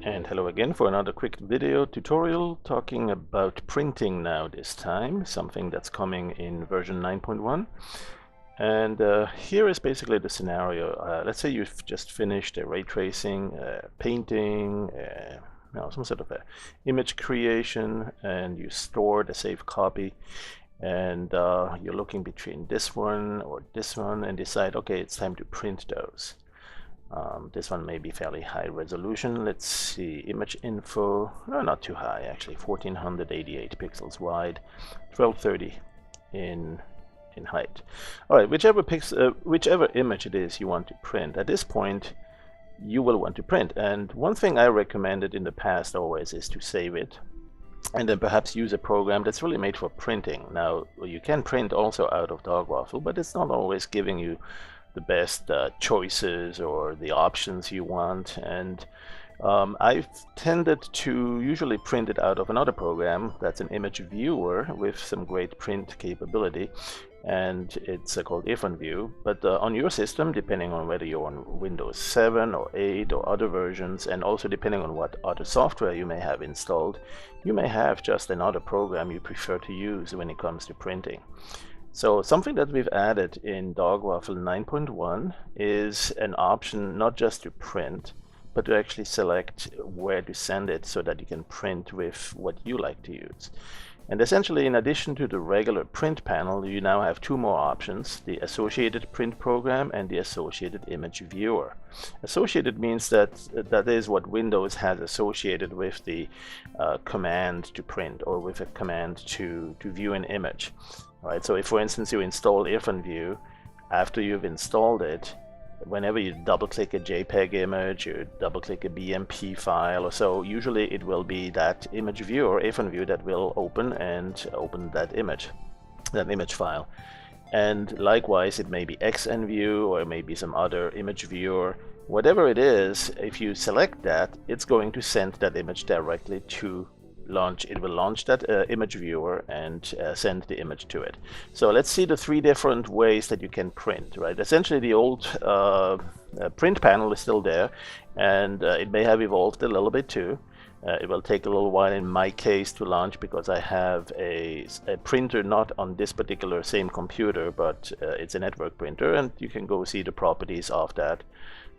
And hello again for another quick video tutorial talking about printing now this time, something that's coming in version 9.1. And here is basically the scenario. Let's say you've just finished a ray tracing, painting, some sort of a image creation, and you stored a safe copy. And you're looking between this one or this one and decide, okay, it's time to print those. This one may be fairly high resolution. Let's see, image info, not too high actually, 1488 pixels wide, 1230 in height. All right, whichever image it is you want to print, at this point you will want to print. And one thing I recommended in the past always is to save it and then perhaps use a program that's really made for printing. Now, you can print also out of Dogwaffle, but it's not always giving you the best choices or the options you want, and I've tended to usually print it out of another program that's an image viewer with some great print capability, and it's called Irfanview. But on your system, depending on whether you're on Windows 7 or 8 or other versions, and also depending on what other software you may have installed, you may have just another program you prefer to use when it comes to printing. So something that we've added in Dogwaffle 9.1 is an option not just to print, but to actually select where to send it so that you can print with what you like to use. And essentially, in addition to the regular print panel, you now have two more options: the associated print program and the associated image viewer. Associated means that that is what Windows has associated with the command to print or with a command to view an image. Right, so if, for instance, you install Irfanview, after you've installed it, whenever you double-click a JPEG image, or double-click a BMP file or so, usually it will be that image viewer, Irfanview, that will open that image file. And likewise, it may be XNView or it may be some other image viewer. Whatever it is, if you select that, it's going to send that image directly to launch. It will launch that image viewer and send the image to it. So let's see the three different ways that you can print. Right, essentially the old print panel is still there, and it may have evolved a little bit too. It will take a little while in my case to launch because I have a printer not on this particular same computer, but it's a network printer, and you can go see the properties of that.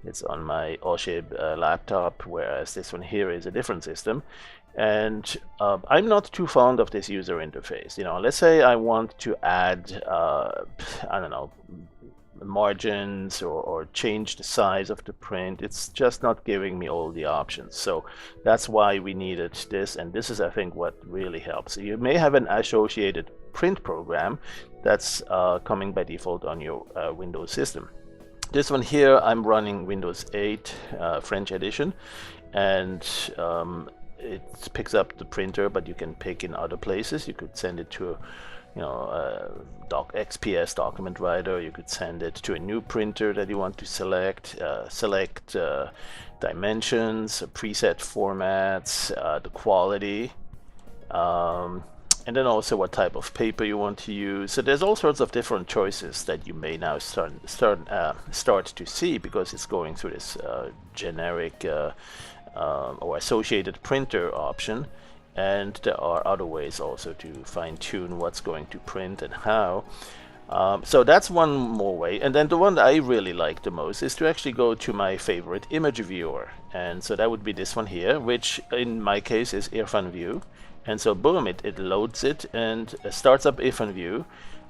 It's on my Oshib laptop, whereas this one here is a different system. And I'm not too fond of this user interface. Let's say I want to add, I don't know, margins or change the size of the print. It's just not giving me all the options. So that's why we needed this, and this is, I think, what really helps. You may have an associated print program that's coming by default on your Windows system. This one here, I'm running Windows 8 French edition, and it picks up the printer, but you can pick in other places. You could send it to XPS document writer. You could send it to a new printer that you want to select. Select dimensions, preset formats, the quality, and then also what type of paper you want to use. So there's all sorts of different choices that you may now start to see, because it's going through this generic or associated printer option. And there are other ways also to fine-tune what's going to print and how. So that's one more way. And then the one that I really like the most is to actually go to my favorite image viewer. And so that would be this one here, which in my case is Irfanview. And so boom, it loads it and starts up Irfanview.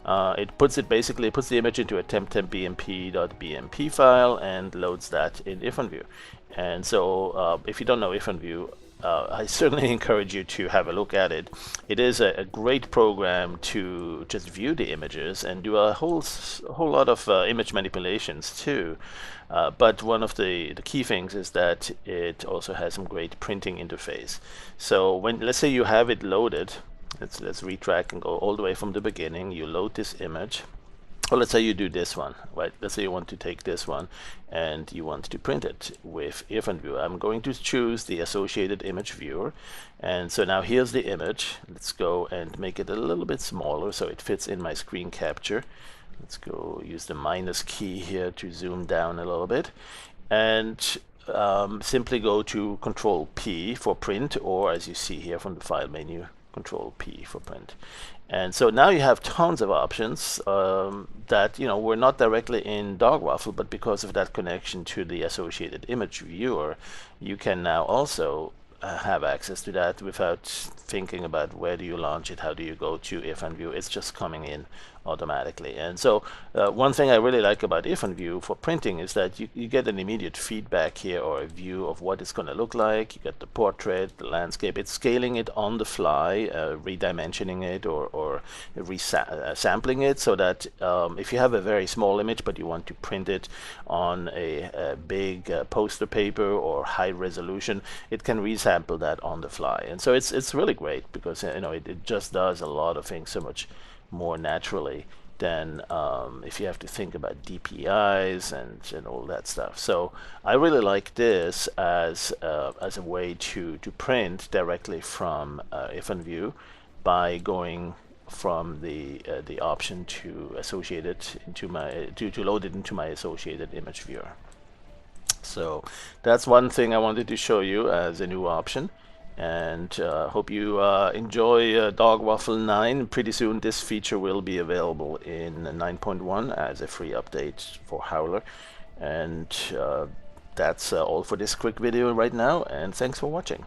It puts the image into a temp.bmp.bmp file and loads that in Irfanview. And so if you don't know Irfanview, I certainly encourage you to have a look at it. It is a great program to just view the images and do a whole lot of image manipulations too. But one of the key things is that it also has some great printing interface. So let's say you have it loaded, let's retrack and go all the way from the beginning. You load this image. Well, let's say you do this one, right? Let's say you want to take this one and you want to print it with Irfanview. I'm going to choose the associated image viewer. And so now here's the image. Let's go and make it a little bit smaller so it fits in my screen capture. Let's go use the minus key here to zoom down a little bit. And simply go to Control P for print, or as you see here from the file menu, Control P for print. And so now you have tons of options that were not directly in Dogwaffle, but because of that connection to the associated image viewer, you can now also have access to that without thinking about where do you launch it, how do you go to Irfanview. It's just coming in automatically. And so one thing I really like about Irfanview for printing is that you get an immediate feedback here, or a view of what it's going to look like. You get the portrait, the landscape. It's scaling it on the fly, redimensioning it, or sampling it, so that if you have a very small image but you want to print it on a big poster paper or high resolution, it can resample that on the fly. And so it's really great, because it just does a lot of things so much more naturally than if you have to think about DPIs and all that stuff. So I really like this as a way to print directly from Irfanview by going from the option to associate it into my to load it into my associated image viewer. So that's one thing I wanted to show you as a new option. And hope you enjoy Dogwaffle 9. Pretty soon this feature will be available in 9.1 as a free update for Howler. And that's all for this quick video right now, and thanks for watching.